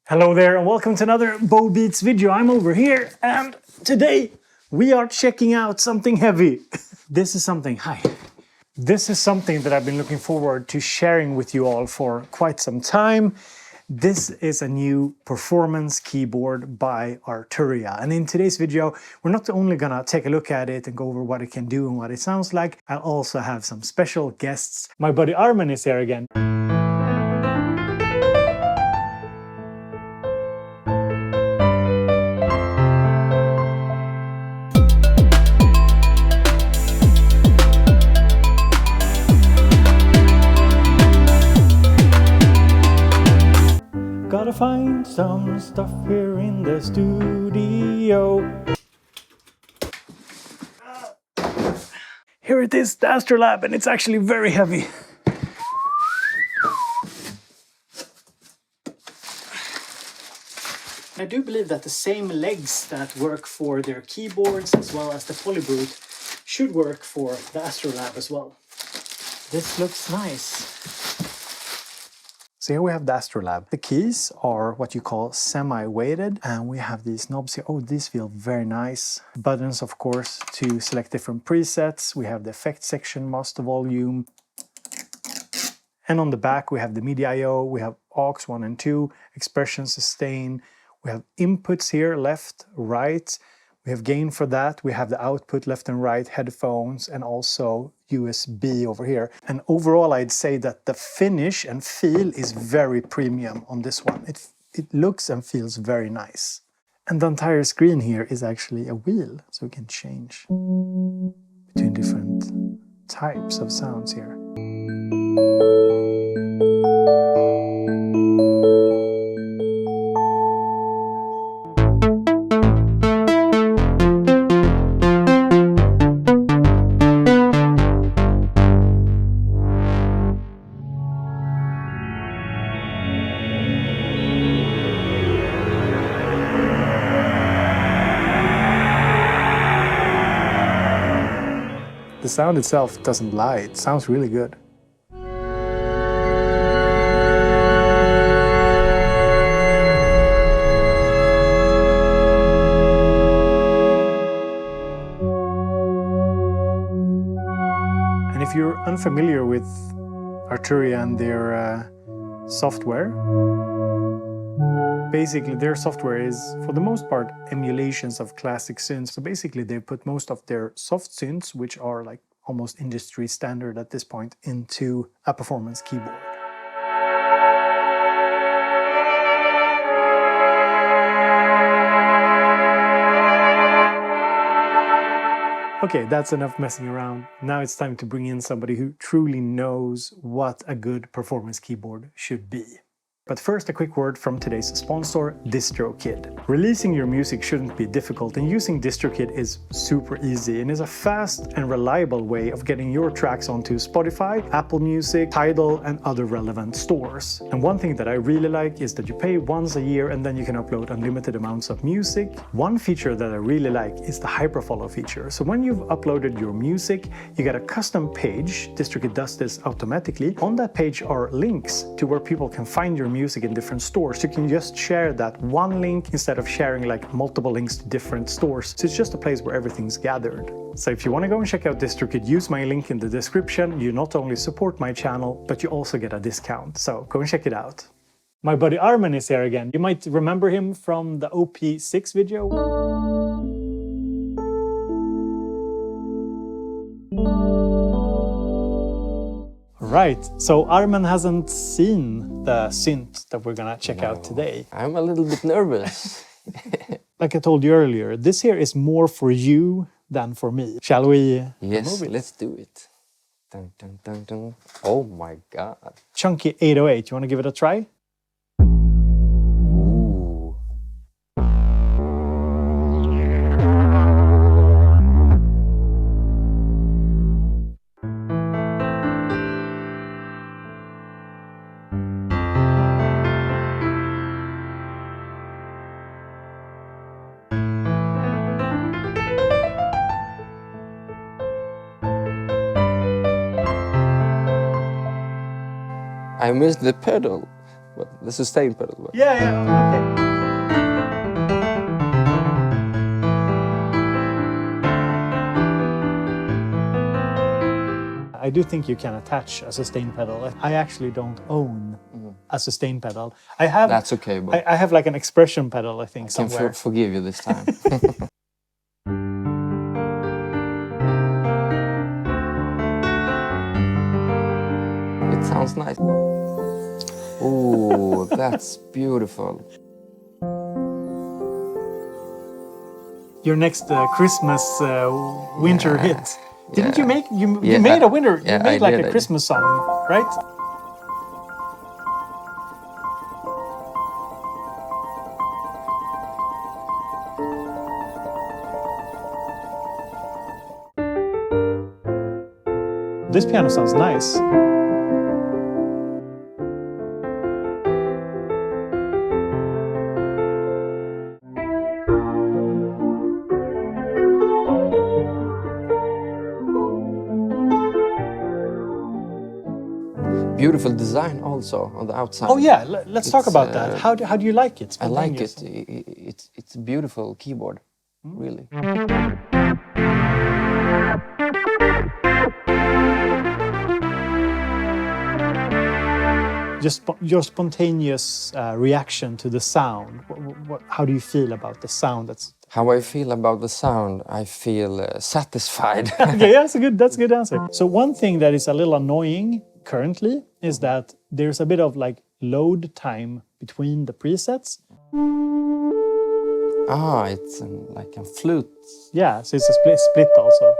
Hello there and welcome to another BoBeats video. I'm over here and today we are checking out something heavy. This is something that I've been looking forward to sharing with you all for quite some time. This is a new performance keyboard by Arturia. And in today's video, we're not only gonna take a look at it and go over what it can do and what it sounds like, I'll also have some special guests. My buddy Arman is here again. Gotta find some stuff here in the studio. Here it is, the AstroLab, and it's actually very heavy. I do believe that the same legs that work for their keyboards as well as the polyboot should work for the AstroLab as well. This looks nice. So here we have the AstroLab. The keys are what you call semi-weighted, and we have these knobs here. Oh, these feel very nice. Buttons, of course, to select different presets. We have the effect section, master volume. And on the back, we have the MIDI I/O. We have aux 1 and 2, expression, sustain. We have inputs here, left, right. We have gain for that. We have the output left and right, headphones, and also USB over here. And overall, I'd say that the finish and feel is very premium on this one. It looks and feels very nice. And the entire screen here is actually a wheel, so we can change between different types of sounds here. The sound itself doesn't lie, it sounds really good. And if you're unfamiliar with Arturia and their software, basically, their software is, for the most part, emulations of classic synths. So basically, they put most of their soft synths, which are like almost industry standard at this point, into a performance keyboard. Okay, that's enough messing around. Now it's time to bring in somebody who truly knows what a good performance keyboard should be. But first, a quick word from today's sponsor, DistroKid. Releasing your music shouldn't be difficult, and using DistroKid is super easy and is a fast and reliable way of getting your tracks onto Spotify, Apple Music, Tidal, and other relevant stores. And one thing that I really like is that you pay once a year and then you can upload unlimited amounts of music. One feature that I really like is the hyperfollow feature. So when you've uploaded your music, you get a custom page. DistroKid does this automatically. On that page are links to where people can find your music in different stores. You can just share that one link instead of sharing like multiple links to different stores. So it's just a place where everything's gathered. So if you want to go and check out DistroKid, use my link in the description. You not only support my channel, but you also get a discount. So go and check it out. My buddy Arman is here again. You might remember him from the OP6 video. Right, so Arman hasn't seen the synth that we're gonna check out today. I'm a little bit nervous. Like I told you earlier, this here is more for you than for me. Shall we Yes, let's do it. Dun, dun, dun, dun. Oh my god. Chunky 808, you wanna give it a try? Ooh. I missed the pedal, but the sustain pedal. But... Yeah, okay. I do think you can attach a sustain pedal. I actually don't own a sustain pedal. I have. That's okay, but I have like an expression pedal, I think, I can somewhere. forgive you this time. It sounds nice. Oh, that's beautiful. Your next Christmas winter Yeah, hit. Didn't you yeah. make you Yeah, made a winter? yeah, You made I like did, a I Christmas song, right? This piano sounds nice. Beautiful design also on the outside. Oh yeah, let's talk It's, about that. How do you like it? I like it. Spontaneous? It's a beautiful keyboard, really. Just your spontaneous reaction to the sound. How do you feel about the sound? How I feel about the sound, I feel satisfied. Okay, yeah, that's a good answer. So one thing that is a little annoying currently is that there's a bit of like load time between the presets. Ah, it's like a flute. Yeah, so it's a split also.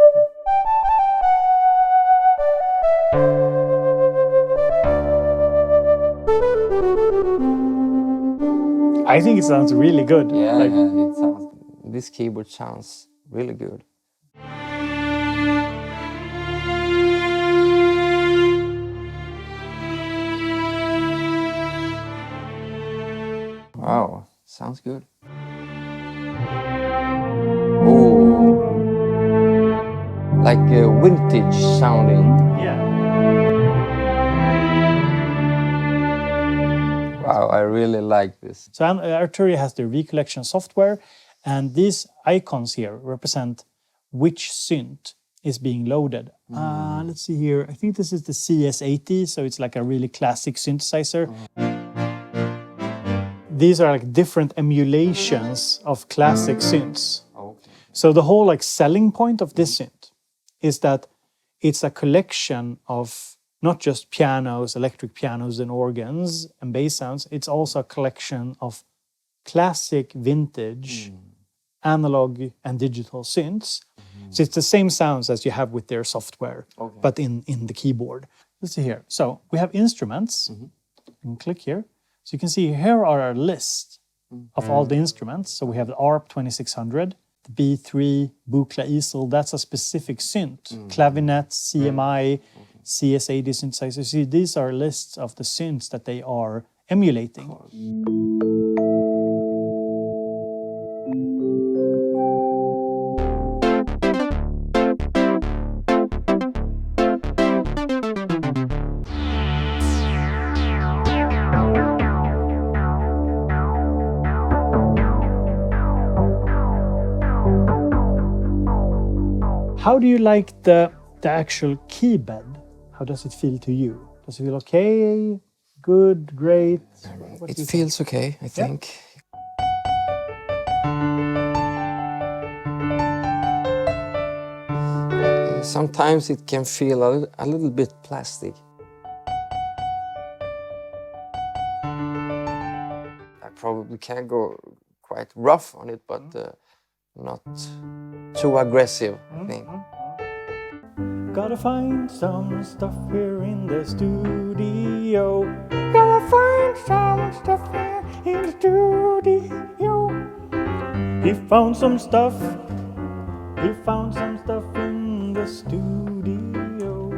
I think it sounds really good. Yeah, Like, it sounds. This keyboard sounds really good. Wow, sounds good. Oh, like vintage sounding. yeah. Wow, I really like this. So Arturia has their V-Collection software, and these icons here represent which synth is being loaded. Let's see here. I think this is the CS80, so it's like a really classic synthesizer. These are like different emulations of classic synths. Okay. So the whole like selling point of this synth is that it's a collection of not just pianos, electric pianos and organs and bass sounds. It's also a collection of classic vintage analog and digital synths. So it's the same sounds as you have with their software, but in the keyboard. Let's see here. So we have instruments. You can click here. So you can see here are our list of all the instruments. So we have the ARP 2600, the B3, Buchla Easel, that's a specific synth. Clavinet, CMI, CS80 synthesizer. See, these are lists of the synths that they are emulating. How do you like the actual key bed? How does it feel to you? Does it feel okay? Good? Great? What do It you feels okay, I think. Sometimes it can feel a little bit plastic. I probably can go quite rough on it, but not too aggressive, I think. Gotta find some stuff here in the studio. Gotta find some stuff here in the studio. He found some stuff. He found some stuff in the studio.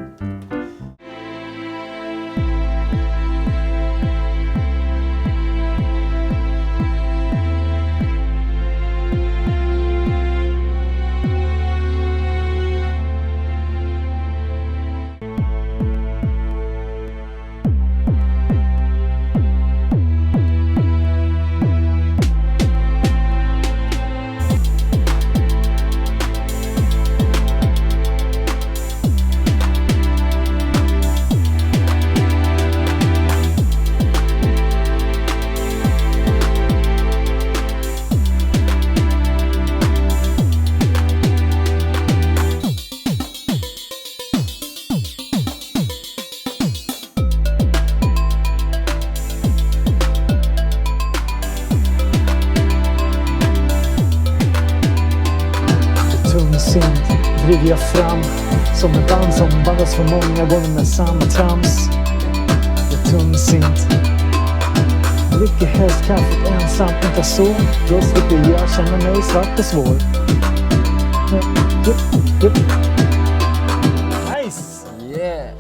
synt driver jag fram som ett band som bandas för många gånger med samma trams. Det är tung synt. Dricker helst kaffet ensam, inte så. Då slipper jag känna mig svart och svår. Nice! Yeah!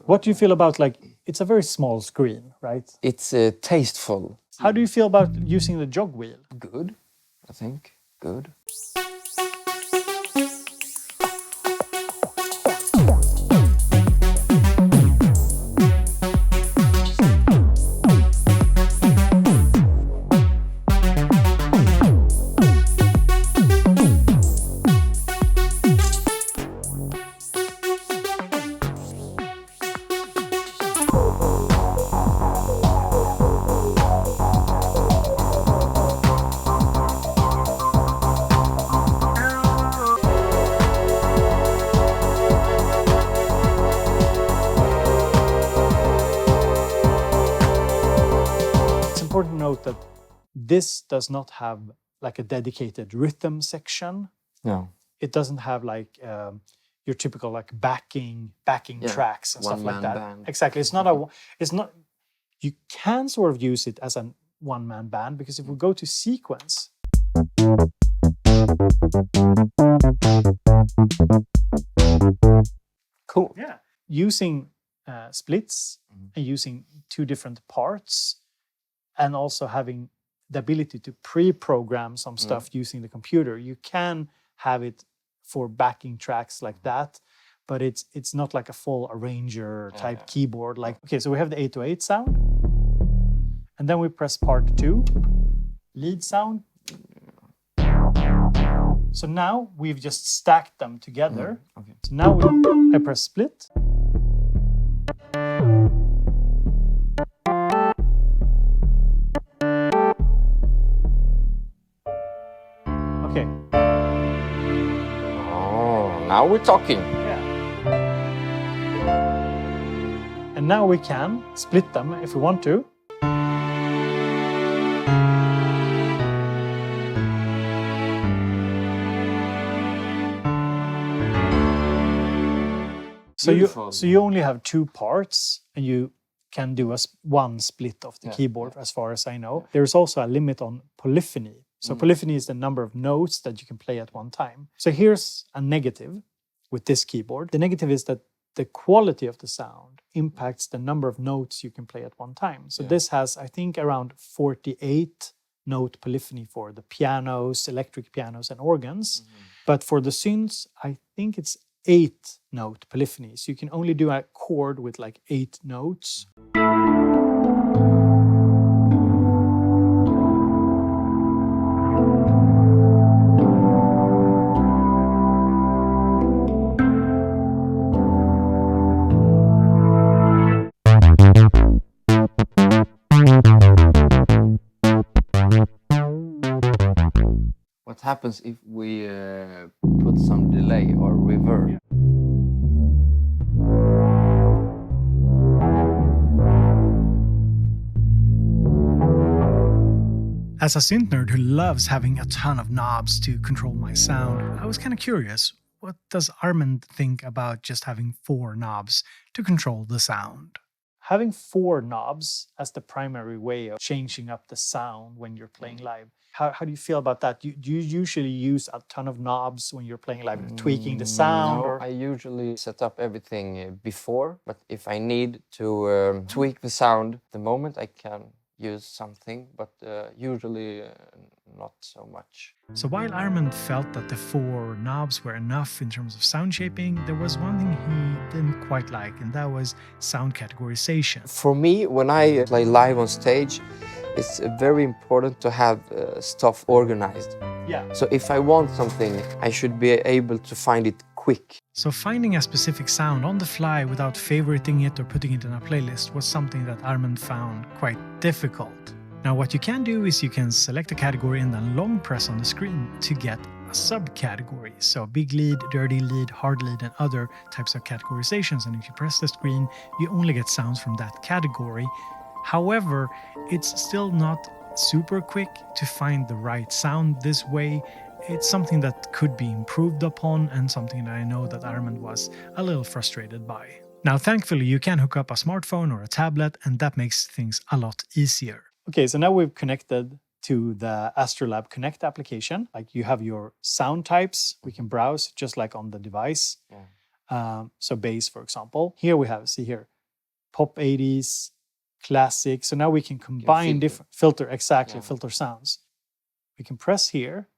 What do you feel about, like, it's a very small screen, right? It's tasteful. How do you feel about using the jog wheel? Good, I think. Good. Important to note that this does not have like a dedicated rhythm section. No. It doesn't have like your typical like backing tracks and stuff like that. One-man band. Exactly. It's not. You can sort of use it as a one-man band, because if we go to sequence, Cool. yeah, using splits and using two different parts, and also having the ability to pre-program some stuff using the computer, you can have it for backing tracks like that, but it's not like a full arranger type keyboard. Like, okay, so we have the 808 sound, and then we press part 2, lead sound. So now we've just stacked them together. Okay. So now I press split. Okay. Oh, now we're talking. Yeah. And now we can split them if we want to. Beautiful. So you only have two parts, and you can do one split of the keyboard, as far as I know. There's also a limit on polyphony. So polyphony is the number of notes that you can play at one time. So here's a negative with this keyboard. The negative is that the quality of the sound impacts the number of notes you can play at one time. So this has, I think, around 48 note polyphony for the pianos, electric pianos, and organs. But for the synths, I think it's 8 note polyphony. So you can only do a chord with like 8 notes. What happens if we put some delay or reverb? As a synth nerd who loves having a ton of knobs to control my sound, I was kind of curious, what does Armand think about just having 4 knobs to control the sound? Having 4 knobs as the primary way of changing up the sound when you're playing live, how do you feel about that? Do you usually use a ton of knobs when you're playing live, tweaking the sound? No, Or? I usually set up everything before, but if I need to tweak the sound the moment, I can use something, but usually not so much. So while Armand felt that the 4 knobs were enough in terms of sound shaping, there was one thing he didn't quite like, and that was sound categorization. For me, when I play live on stage, it's very important to have stuff organized. Yeah. So if I want something, I should be able to find it quick. So finding a specific sound on the fly without favoriting it or putting it in a playlist was something that Armand found quite difficult. Now what you can do is you can select a category and then long press on the screen to get a subcategory. So big lead, dirty lead, hard lead, and other types of categorizations. And if you press the screen, you only get sounds from that category. However, it's still not super quick to find the right sound this way. It's something that could be improved upon and something that I know that Armand was a little frustrated by. Now, thankfully, you can hook up a smartphone or a tablet, and that makes things a lot easier. Okay, so now we've connected to the AstroLab Connect application. Like you have your sound types, we can browse just like on the device. Yeah. So bass, for example. Here we have, see here, pop 80s, classic. So now we can combine different filter, exactly, filter sounds. We can press here,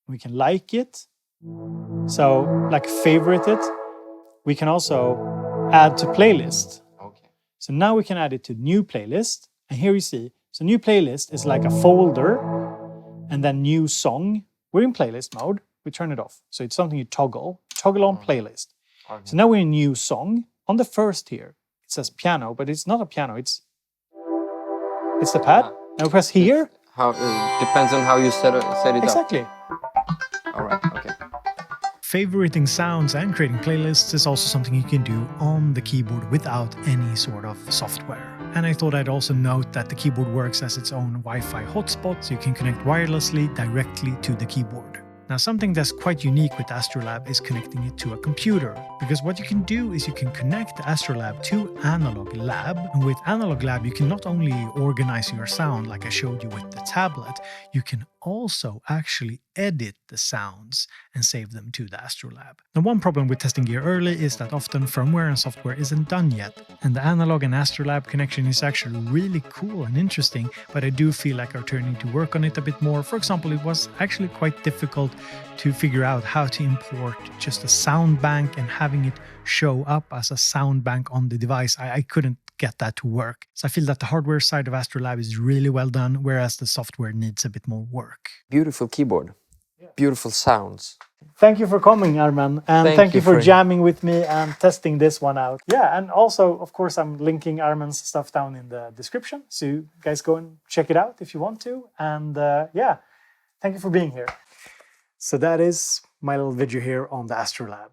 we can like it. So like favorite it. We can also add to playlist. Okay. So now we can add it to new playlist. And here you see, so new playlist is like a folder and then new song. We're in playlist mode. We turn it off. So it's something you toggle on playlist. Okay. So now we're in new song. On the first here, it says piano, but it's not a piano. It's the pad. Now press here. Depends on how you set it up. Exactly. All right, okay. Favoriting sounds and creating playlists is also something you can do on the keyboard without any sort of software. And I thought I'd also note that the keyboard works as its own Wi-Fi hotspot, so you can connect wirelessly directly to the keyboard. Now, something that's quite unique with AstroLab is connecting it to a computer, because what you can do is you can connect the AstroLab to Analog Lab, and with Analog Lab you can not only organize your sound like I showed you with the tablet, you can also actually edit the sounds and save them to the AstroLab. Now, one problem with testing gear early is that often firmware and software isn't done yet, and the Analog and AstroLab connection is actually really cool and interesting, but I do feel like Arturia need to work on it a bit more. For example, it was actually quite difficult to figure out how to import just a sound bank and having it show up as a sound bank on the device. I couldn't get that to work. So I feel that the hardware side of AstroLab is really well done, whereas the software needs a bit more work. Beautiful keyboard. Yeah. Beautiful sounds. Thank you for coming, Arman, and thank you for jamming with me and testing this one out. Yeah, and also, of course, I'm linking Arman's stuff down in the description, so you guys go and check it out if you want to. And yeah, thank you for being here. So that is my little video here on the AstroLab.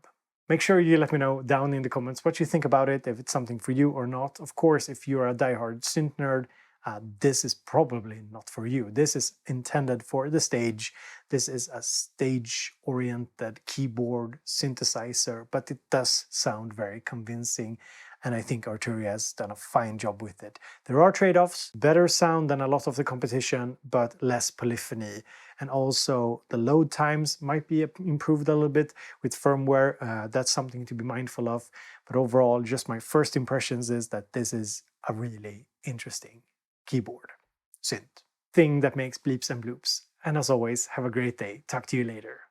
Make sure you let me know down in the comments what you think about it, if it's something for you or not. Of course, if you're a diehard synth nerd, this is probably not for you. This is intended for the stage. This is a stage-oriented keyboard synthesizer, but it does sound very convincing. And I think Arturia has done a fine job with it. There are trade-offs, better sound than a lot of the competition, but less polyphony. And also the load times might be improved a little bit with firmware. That's something to be mindful of. But overall, just my first impressions is that this is a really interesting keyboard synth thing that makes bleeps and bloops. And as always, have a great day. Talk to you later.